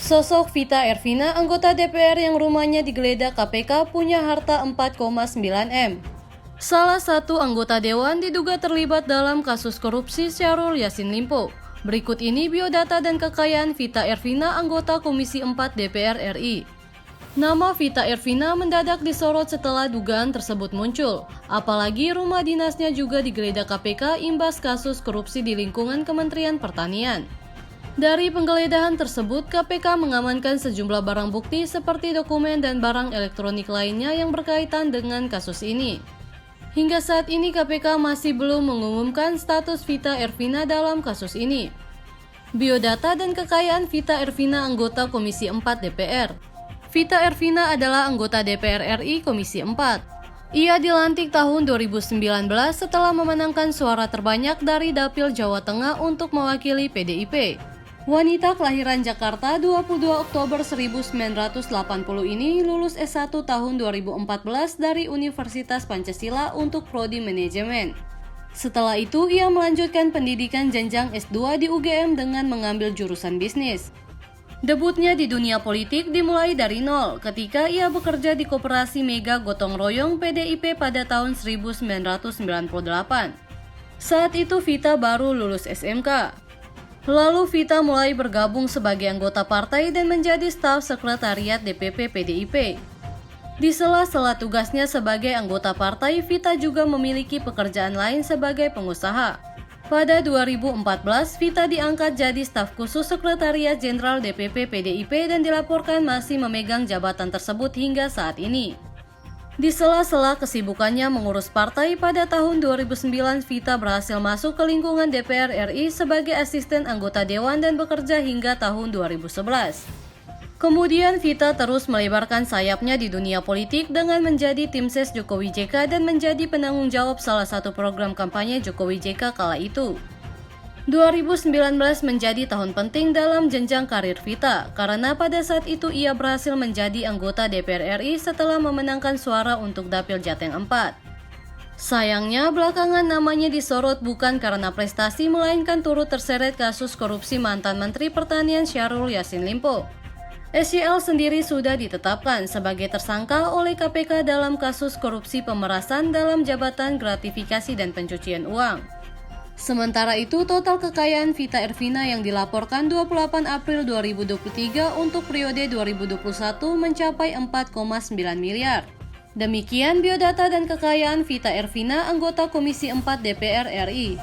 Sosok Vita Ervina, anggota DPR yang rumahnya digeledah KPK, punya harta 4,9 M. Salah satu anggota dewan diduga terlibat dalam kasus korupsi Syahrul Yassin Limpo. Berikut ini biodata dan kekayaan Vita Ervina, anggota Komisi 4 DPR RI. Nama Vita Ervina mendadak disorot setelah dugaan tersebut muncul. Apalagi rumah dinasnya juga digeledah KPK imbas kasus korupsi di lingkungan Kementerian Pertanian. Dari penggeledahan tersebut, KPK mengamankan sejumlah barang bukti seperti dokumen dan barang elektronik lainnya yang berkaitan dengan kasus ini. Hingga saat ini KPK masih belum mengumumkan status Vita Ervina dalam kasus ini. Biodata dan kekayaan Vita Ervina, anggota Komisi 4 DPR. Vita Ervina adalah anggota DPR RI Komisi 4. Ia dilantik tahun 2019 setelah memenangkan suara terbanyak dari Dapil Jawa Tengah untuk mewakili PDIP. Wanita kelahiran Jakarta 22 Oktober 1980 ini lulus S1 tahun 2014 dari Universitas Pancasila untuk prodi manajemen. Setelah itu, ia melanjutkan pendidikan jenjang S2 di UGM dengan mengambil jurusan bisnis. Debutnya di dunia politik dimulai dari nol ketika ia bekerja di Koperasi Mega Gotong Royong PDIP pada tahun 1998. Saat itu Vita baru lulus SMK. Lalu Vita mulai bergabung sebagai anggota partai dan menjadi staf sekretariat DPP PDIP. Di sela-sela tugasnya sebagai anggota partai, Vita juga memiliki pekerjaan lain sebagai pengusaha. Pada 2014, Vita diangkat jadi staf khusus Sekretariat Jenderal DPP PDIP dan dilaporkan masih memegang jabatan tersebut hingga saat ini. Di sela-sela kesibukannya mengurus partai, pada tahun 2009 Vita berhasil masuk ke lingkungan DPR RI sebagai asisten anggota dewan dan bekerja hingga tahun 2011. Kemudian Vita terus melebarkan sayapnya di dunia politik dengan menjadi tim ses Jokowi JK dan menjadi penanggung jawab salah satu program kampanye Jokowi JK kala itu. 2019 menjadi tahun penting dalam jenjang karir Vita, karena pada saat itu ia berhasil menjadi anggota DPR RI setelah memenangkan suara untuk Dapil Jateng 4. Sayangnya, belakangan namanya disorot bukan karena prestasi, melainkan turut terseret kasus korupsi mantan Menteri Pertanian Syahrul Yassin Limpo. SYL sendiri sudah ditetapkan sebagai tersangka oleh KPK dalam kasus korupsi pemerasan dalam jabatan gratifikasi dan pencucian uang. Sementara itu, total kekayaan Vita Ervina yang dilaporkan 28 April 2023 untuk periode 2021 mencapai 4,9 miliar. Demikian biodata dan kekayaan Vita Ervina, anggota Komisi 4 DPR RI.